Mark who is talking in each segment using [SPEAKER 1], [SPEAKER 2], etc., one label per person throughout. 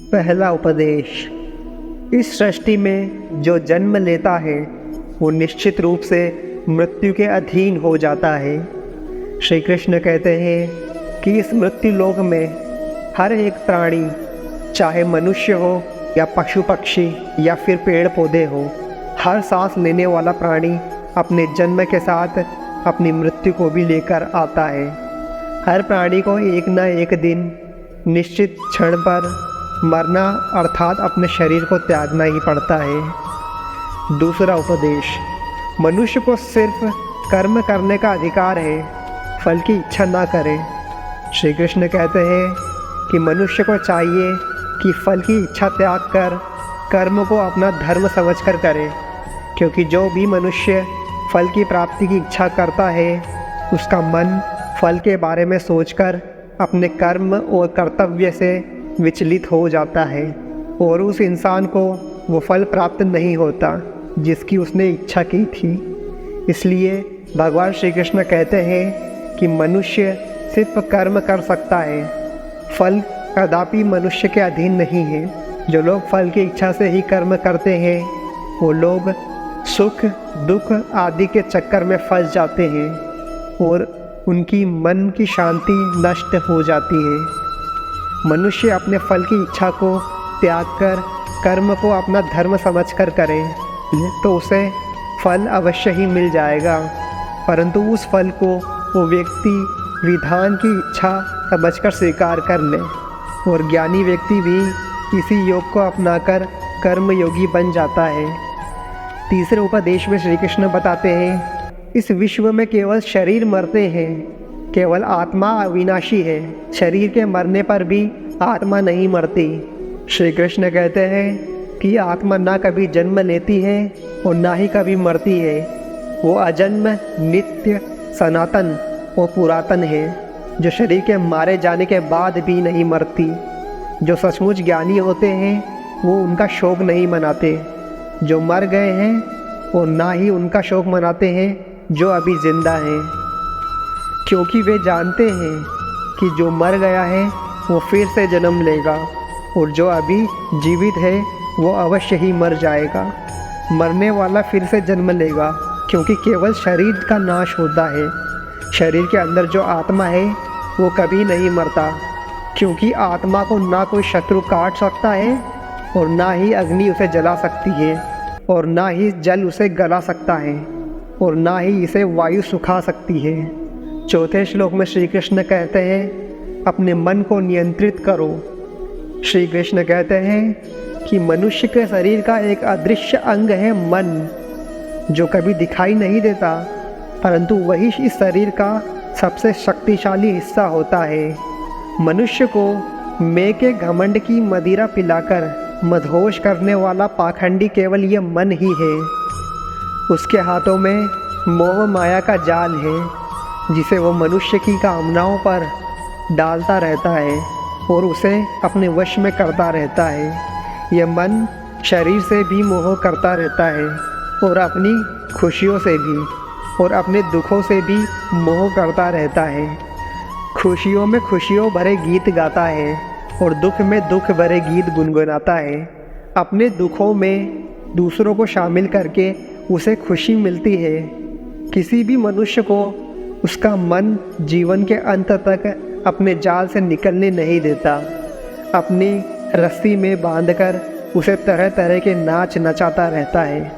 [SPEAKER 1] पहला उपदेश। इस सृष्टि में जो जन्म लेता है वो निश्चित रूप से मृत्यु के अधीन हो जाता है। श्री कृष्ण कहते हैं कि इस मृत्यु लोक में हर एक प्राणी, चाहे मनुष्य हो या पशु पक्षी या फिर पेड़ पौधे हो, हर सांस लेने वाला प्राणी अपने जन्म के साथ अपनी मृत्यु को भी लेकर आता है। हर प्राणी को एक न एक दिन निश्चित क्षण पर मरना अर्थात अपने शरीर को त्यागना ही पड़ता है। दूसरा उपदेश। मनुष्य को सिर्फ कर्म करने का अधिकार है, फल की इच्छा ना करे। श्री कृष्ण कहते हैं कि मनुष्य को चाहिए कि फल की इच्छा त्याग कर कर्म को अपना धर्म समझकर करे, क्योंकि जो भी मनुष्य फल की प्राप्ति की इच्छा करता है उसका मन फल के बारे में सोचकर अपने कर्म और कर्तव्य से विचलित हो जाता है और उस इंसान को वो फल प्राप्त नहीं होता जिसकी उसने इच्छा की थी। इसलिए भगवान श्री कृष्ण कहते हैं कि मनुष्य सिर्फ कर्म कर सकता है, फल कदापि मनुष्य के अधीन नहीं है। जो लोग फल की इच्छा से ही कर्म करते हैं वो लोग सुख दुख आदि के चक्कर में फंस जाते हैं और उनकी मन की शांति नष्ट हो जाती है। मनुष्य अपने फल की इच्छा को त्याग कर कर्म को अपना धर्म समझकर करे तो उसे फल अवश्य ही मिल जाएगा, परंतु उस फल को वो व्यक्ति विधान की इच्छा समझकर स्वीकार कर ले और ज्ञानी व्यक्ति भी इसी योग को अपनाकर कर्म योगी बन जाता है। तीसरे उपदेश में श्री कृष्ण बताते हैं, इस विश्व में केवल शरीर मरते हैं, केवल आत्मा अविनाशी है। शरीर के मरने पर भी आत्मा नहीं मरती। श्री कृष्ण कहते हैं कि आत्मा ना कभी जन्म लेती है और ना ही कभी मरती है। वो अजन्म, नित्य, सनातन और पुरातन है, जो शरीर के मारे जाने के बाद भी नहीं मरती। जो सचमुच ज्ञानी होते हैं वो उनका शोक नहीं मनाते जो मर गए हैं और ना ही उनका शोक मनाते हैं जो अभी जिंदा हैं, क्योंकि वे जानते हैं कि जो मर गया है वो फिर से जन्म लेगा और जो अभी जीवित है वो अवश्य ही मर जाएगा। मरने वाला फिर से जन्म लेगा, क्योंकि केवल शरीर का नाश होता है। शरीर के अंदर जो आत्मा है वो कभी नहीं मरता, क्योंकि आत्मा को ना कोई शत्रु काट सकता है और ना ही अग्नि उसे जला सकती है और ना ही जल उसे गला सकता है और ना ही इसे वायु सुखा सकती है। चौथे श्लोक में श्री कृष्ण कहते हैं, अपने मन को नियंत्रित करो। श्री कृष्ण कहते हैं कि मनुष्य के शरीर का एक अदृश्य अंग है मन, जो कभी दिखाई नहीं देता, परंतु वही इस शरीर का सबसे शक्तिशाली हिस्सा होता है। मनुष्य को मैं के घमंड की मदिरा पिलाकर मदहोश करने वाला पाखंडी केवल ये मन ही है। उसके हाथों में मोह माया का जाल है, जिसे वो मनुष्य की कामनाओं पर डालता रहता है और उसे अपने वश में करता रहता है। यह मन शरीर से भी मोह करता रहता है और अपनी खुशियों से भी और अपने दुखों से भी मोह करता रहता है। खुशियों में खुशियों भरे गीत गाता है और दुख में दुख भरे गीत गुनगुनाता है। अपने दुखों में दूसरों को शामिल करके उसे खुशी मिलती है। किसी भी मनुष्य को उसका मन जीवन के अंत तक अपने जाल से निकलने नहीं देता। अपनी रस्सी में बांधकर उसे तरह तरह के नाच नचाता रहता है।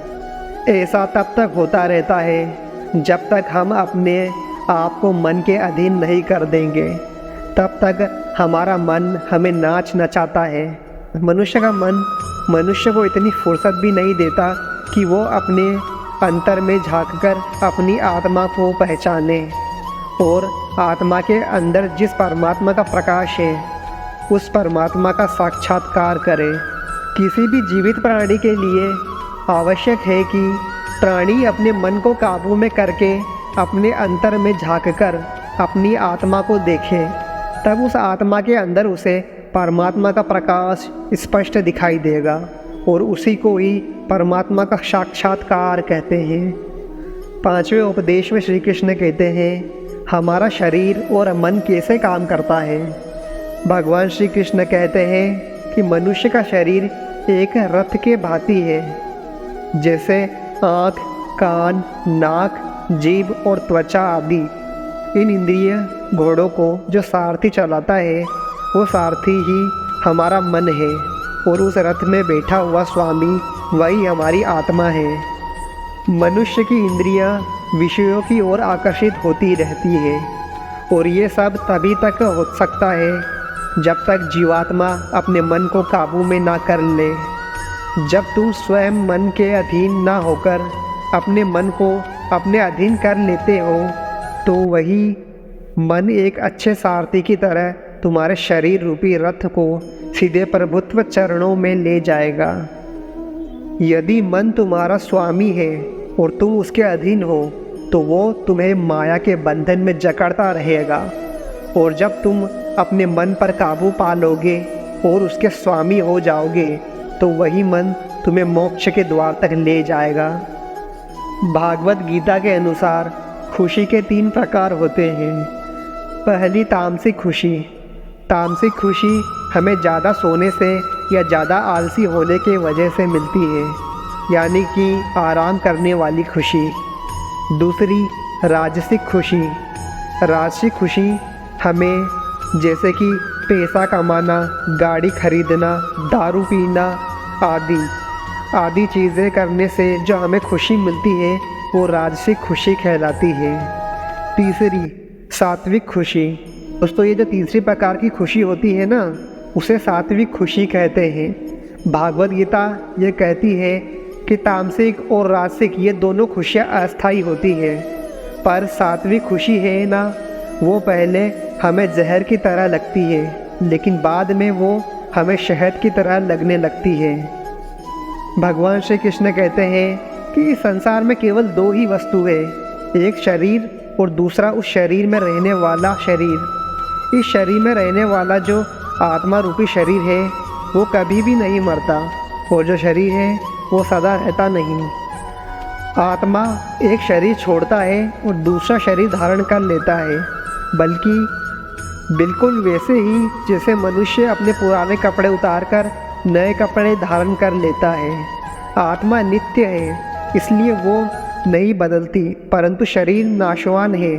[SPEAKER 1] ऐसा तब तक होता रहता है जब तक हम अपने आप को मन के अधीन नहीं कर देंगे, तब तक हमारा मन हमें नाच नचाता है। मनुष्य का मन मनुष्य को इतनी फुर्सत भी नहीं देता कि वो अपने अंतर में झांककर अपनी आत्मा को पहचाने और आत्मा के अंदर जिस परमात्मा का प्रकाश है उस परमात्मा का साक्षात्कार करे। किसी भी जीवित प्राणी के लिए आवश्यक है कि प्राणी अपने मन को काबू में करके अपने अंतर में झांककर अपनी आत्मा को देखे, तब उस आत्मा के अंदर उसे परमात्मा का प्रकाश स्पष्ट दिखाई देगा और उसी को ही परमात्मा का साक्षात्कार कहते हैं। पांचवें उपदेश में श्री कृष्ण कहते हैं, हमारा शरीर और मन कैसे काम करता है। भगवान श्री कृष्ण कहते हैं कि मनुष्य का शरीर एक रथ के भांति है। जैसे आँख, कान, नाक, जीभ और त्वचा आदि इन इंद्रिय घोड़ों को जो सारथी चलाता है, वो सारथी ही हमारा मन है और उस रथ में बैठा हुआ स्वामी वही हमारी आत्मा है। मनुष्य की इंद्रियां विषयों की ओर आकर्षित होती रहती है और ये सब तभी तक हो सकता है जब तक जीवात्मा अपने मन को काबू में ना कर ले। जब तुम स्वयं मन के अधीन ना होकर अपने मन को अपने अधीन कर लेते हो तो वही मन एक अच्छे सारथी की तरह तुम्हारे शरीर रूपी रथ को सीधे प्रभुत्व चरणों में ले जाएगा। यदि मन तुम्हारा स्वामी है और तुम उसके अधीन हो तो वो तुम्हें माया के बंधन में जकड़ता रहेगा, और जब तुम अपने मन पर काबू पा लोगे और उसके स्वामी हो जाओगे तो वही मन तुम्हें मोक्ष के द्वार तक ले जाएगा। भागवत गीता के अनुसार खुशी के 3 प्रकार होते हैं। पहली तामसिक खुशी। तामसिक खुशी हमें ज़्यादा सोने से या ज़्यादा आलसी होने के वजह से मिलती है, यानी कि आराम करने वाली खुशी। दूसरी राजसिक खुशी। राजसिक खुशी हमें जैसे कि पैसा कमाना, गाड़ी खरीदना, दारू पीना आदि चीज़ें करने से जो हमें खुशी मिलती है वो राजसिक खुशी कहलाती है। तीसरी सात्विक खुशी। दोस्तों ये जो तीसरी प्रकार की खुशी होती है ना, उसे सात्विक खुशी कहते हैं। भागवत गीता ये कहती है कि तामसिक और राजसिक ये दोनों खुशियाँ अस्थायी होती हैं, पर सात्विक खुशी है ना, वो पहले हमें जहर की तरह लगती है लेकिन बाद में वो हमें शहद की तरह लगने लगती है। भगवान श्री कृष्ण कहते हैं कि इस संसार में केवल 2 ही वस्तु है, एक शरीर और दूसरा उस शरीर में रहने वाला शरीर। इस शरीर में रहने वाला जो आत्मा रूपी शरीर है वो कभी भी नहीं मरता, और जो शरीर है वो सदा रहता नहीं। आत्मा एक शरीर छोड़ता है और दूसरा शरीर धारण कर लेता है, बल्कि बिल्कुल वैसे ही जैसे मनुष्य अपने पुराने कपड़े उतारकर नए कपड़े धारण कर लेता है। आत्मा नित्य है, इसलिए वो नहीं बदलती, परंतु शरीर नाशवान है,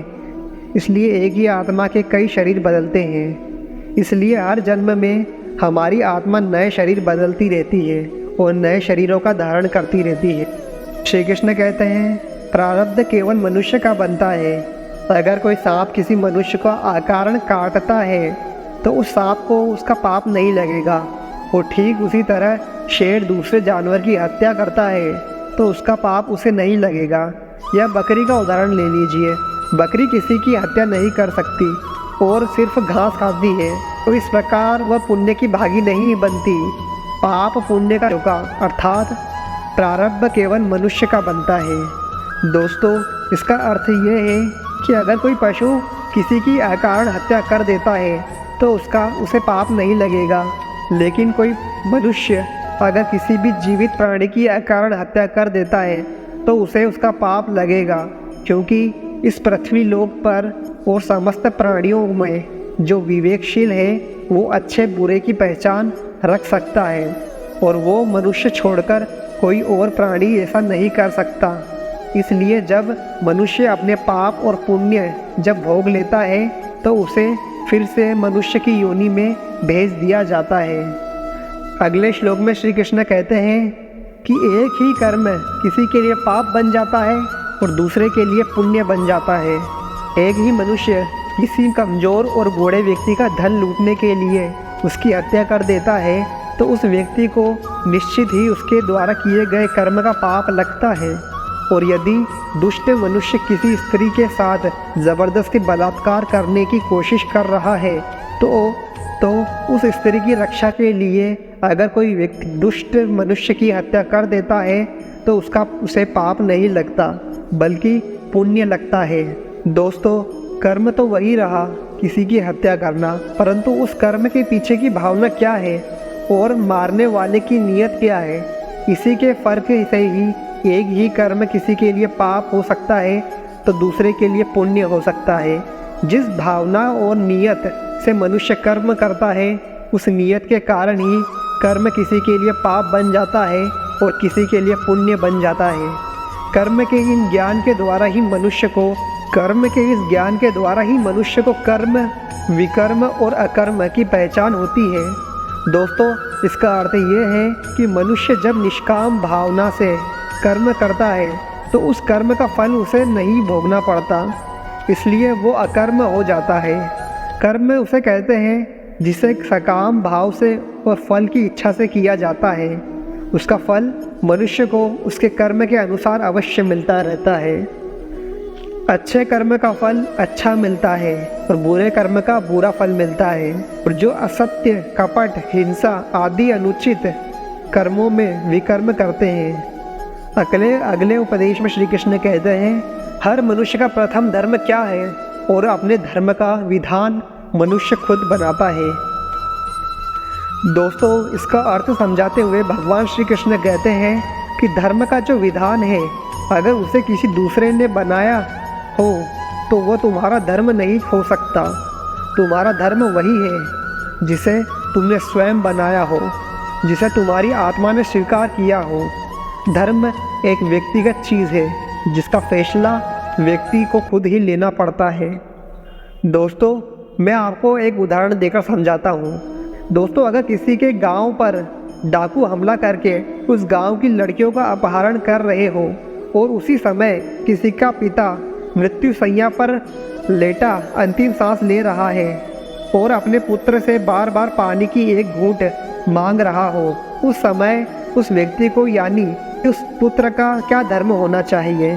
[SPEAKER 1] इसलिए एक ही आत्मा के कई शरीर बदलते हैं। इसलिए हर जन्म में हमारी आत्मा नए शरीर बदलती रहती है और नए शरीरों का धारण करती रहती है। श्री कृष्ण कहते हैं प्रारब्ध केवल मनुष्य का बनता है। अगर कोई सांप किसी मनुष्य को अकारण काटता है तो उस सांप को उसका पाप नहीं लगेगा, और ठीक उसी तरह शेर दूसरे जानवर की हत्या करता है तो उसका पाप उसे नहीं लगेगा। या बकरी का उदाहरण ले लीजिए, बकरी किसी की हत्या नहीं कर सकती और सिर्फ घास खाती है, तो इस प्रकार वह पुण्य की भागी नहीं बनती। पाप पुण्य का होगा, अर्थात प्रारब्ध केवल मनुष्य का बनता है। दोस्तों इसका अर्थ यह है कि अगर कोई पशु किसी की अकारण हत्या कर देता है तो उसे पाप नहीं लगेगा, लेकिन कोई मनुष्य अगर किसी भी जीवित प्राणी की अकारण हत्या कर देता है तो उसे उसका पाप लगेगा, क्योंकि इस पृथ्वी लोक पर और समस्त प्राणियों में जो विवेकशील है वो अच्छे बुरे की पहचान रख सकता है, और वो मनुष्य छोड़कर कोई और प्राणी ऐसा नहीं कर सकता। इसलिए जब मनुष्य अपने पाप और पुण्य जब भोग लेता है तो उसे फिर से मनुष्य की योनि में भेज दिया जाता है। अगले श्लोक में श्री कृष्ण कहते हैं कि एक ही कर्म किसी के लिए पाप बन जाता है और दूसरे के लिए पुण्य बन जाता है। एक ही मनुष्य किसी कमज़ोर और बूढ़े व्यक्ति का धन लूटने के लिए उसकी हत्या कर देता है तो उस व्यक्ति को निश्चित ही उसके द्वारा किए गए कर्म का पाप लगता है। और यदि दुष्ट मनुष्य किसी स्त्री के साथ ज़बरदस्ती बलात्कार करने की कोशिश कर रहा है तो उस स्त्री की रक्षा के लिए अगर कोई व्यक्ति दुष्ट मनुष्य की हत्या कर देता है तो उसे पाप नहीं लगता बल्कि पुण्य लगता है। दोस्तों कर्म तो वही रहा, किसी की हत्या करना, परंतु उस कर्म के पीछे की भावना क्या है और मारने वाले की नीयत क्या है, इसी के फर्क से ही एक ही कर्म किसी के लिए पाप हो सकता है तो दूसरे के लिए पुण्य हो सकता है। जिस भावना और नीयत से मनुष्य कर्म करता है उस नीयत के कारण ही कर्म किसी के लिए पाप बन जाता है और किसी के लिए पुण्य बन जाता है। कर्म के इन ज्ञान के द्वारा ही मनुष्य को कर्म, विकर्म और अकर्म की पहचान होती है। दोस्तों, इसका अर्थ ये है कि मनुष्य जब निष्काम भावना से कर्म करता है तो उस कर्म का फल उसे नहीं भोगना पड़ता, इसलिए वो अकर्म हो जाता है। कर्म उसे कहते हैं जिसे सकाम भाव से और फल की इच्छा से किया जाता है। उसका फल मनुष्य को उसके कर्म के अनुसार अवश्य मिलता रहता है। अच्छे कर्म का फल अच्छा मिलता है और बुरे कर्म का बुरा फल मिलता है। और जो असत्य, कपट, हिंसा आदि अनुचित कर्मों में विकर्म करते हैं। अगले उपदेश में श्री कृष्ण कहते हैं, हर मनुष्य का प्रथम धर्म क्या है और अपने धर्म का विधान मनुष्य खुद बनाता है। दोस्तों, इसका अर्थ समझाते हुए भगवान श्री कृष्ण कहते हैं कि धर्म का जो विधान है, अगर उसे किसी दूसरे ने बनाया हो तो वो तुम्हारा धर्म नहीं हो सकता। तुम्हारा धर्म वही है जिसे तुमने स्वयं बनाया हो, जिसे तुम्हारी आत्मा ने स्वीकार किया हो। धर्म एक व्यक्तिगत चीज़ है जिसका फैसला व्यक्ति को खुद ही लेना पड़ता है। दोस्तों, मैं आपको एक उदाहरण देकर समझाता हूँ। दोस्तों, अगर किसी के गांव पर डाकू हमला करके उस गांव की लड़कियों का अपहरण कर रहे हो और उसी समय किसी का पिता मृत्यु शैया पर लेटा अंतिम सांस ले रहा है और अपने पुत्र से बार बार पानी की एक घूंट मांग रहा हो, उस समय उस व्यक्ति को यानी उस पुत्र का क्या धर्म होना चाहिए?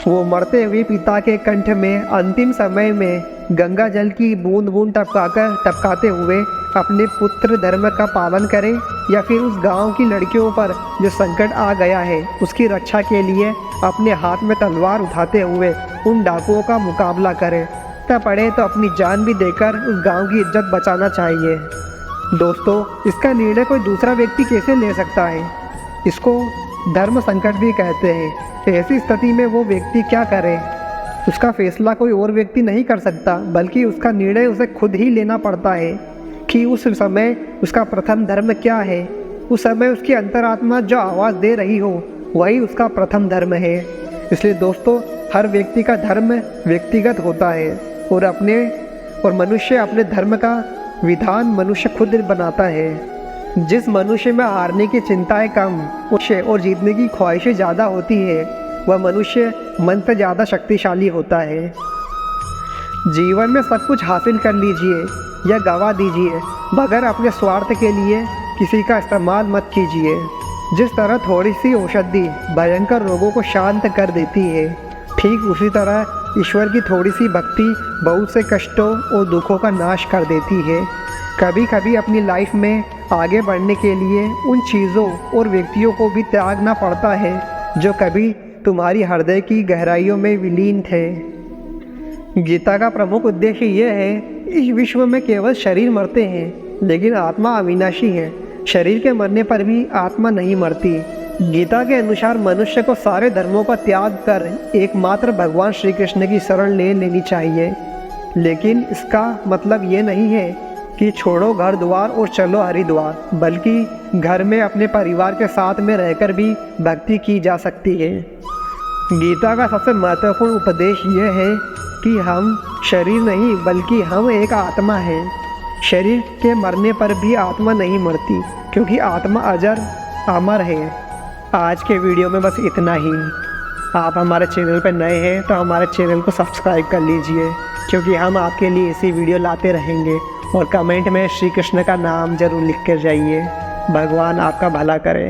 [SPEAKER 1] वो मरते हुए पिता के कंठ में अंतिम समय में गंगा जल की बूंद बूंद टपकाते हुए अपने पुत्र धर्म का पालन करे, या फिर उस गांव की लड़कियों पर जो संकट आ गया है उसकी रक्षा के लिए अपने हाथ में तलवार उठाते हुए उन डाकुओं का मुकाबला करे। तब पड़े तो अपनी जान भी देकर उस गांव की इज्जत बचाना चाहिए। दोस्तों, इसका निर्णय कोई दूसरा व्यक्ति कैसे ले सकता है? इसको धर्म संकट भी कहते हैं। ऐसी स्थिति में वो व्यक्ति क्या करे? उसका फैसला कोई और व्यक्ति नहीं कर सकता, बल्कि उसका निर्णय उसे खुद ही लेना पड़ता है कि उस समय उसका प्रथम धर्म क्या है। उस समय उसकी अंतरात्मा जो आवाज़ दे रही हो वही उसका प्रथम धर्म है। इसलिए दोस्तों, हर व्यक्ति का धर्म व्यक्तिगत होता है और मनुष्य अपने धर्म का विधान मनुष्य खुद बनाता है। जिस मनुष्य में हारने की चिंताएं कम और जीतने की ख्वाहिशें ज़्यादा होती है, वह मनुष्य मन से ज़्यादा शक्तिशाली होता है। जीवन में सब कुछ हासिल कर लीजिए या गवा दीजिए, मगर अपने स्वार्थ के लिए किसी का इस्तेमाल मत कीजिए। जिस तरह थोड़ी सी औषधि भयंकर रोगों को शांत कर देती है, ठीक उसी तरह ईश्वर की थोड़ी सी भक्ति बहुत से कष्टों और दुखों का नाश कर देती है। कभी कभी अपनी लाइफ में आगे बढ़ने के लिए उन चीज़ों और व्यक्तियों को भी त्यागना पड़ता है जो कभी तुम्हारी हृदय की गहराइयों में विलीन थे। गीता का प्रमुख उद्देश्य यह है, इस विश्व में केवल शरीर मरते हैं लेकिन आत्मा अविनाशी है। शरीर के मरने पर भी आत्मा नहीं मरती। गीता के अनुसार मनुष्य को सारे धर्मों का त्याग कर एकमात्र भगवान श्री कृष्ण की शरण ले लेनी चाहिए। लेकिन इसका मतलब ये नहीं है कि छोड़ो घर द्वार और चलो हरिद्वार, बल्कि घर में अपने परिवार के साथ में रहकर भी भक्ति की जा सकती है। गीता का सबसे महत्वपूर्ण उपदेश यह है कि हम शरीर नहीं बल्कि हम एक आत्मा हैं। शरीर के मरने पर भी आत्मा नहीं मरती, क्योंकि आत्मा अजर अमर है। आज के वीडियो में बस इतना ही। आप हमारे चैनल पर नए हैं तो हमारे चैनल को सब्सक्राइब कर लीजिए, क्योंकि हम आपके लिए ऐसी वीडियो लाते रहेंगे। और कमेंट में श्री कृष्ण का नाम ज़रूर लिख कर जाइए। भगवान आपका भला करे।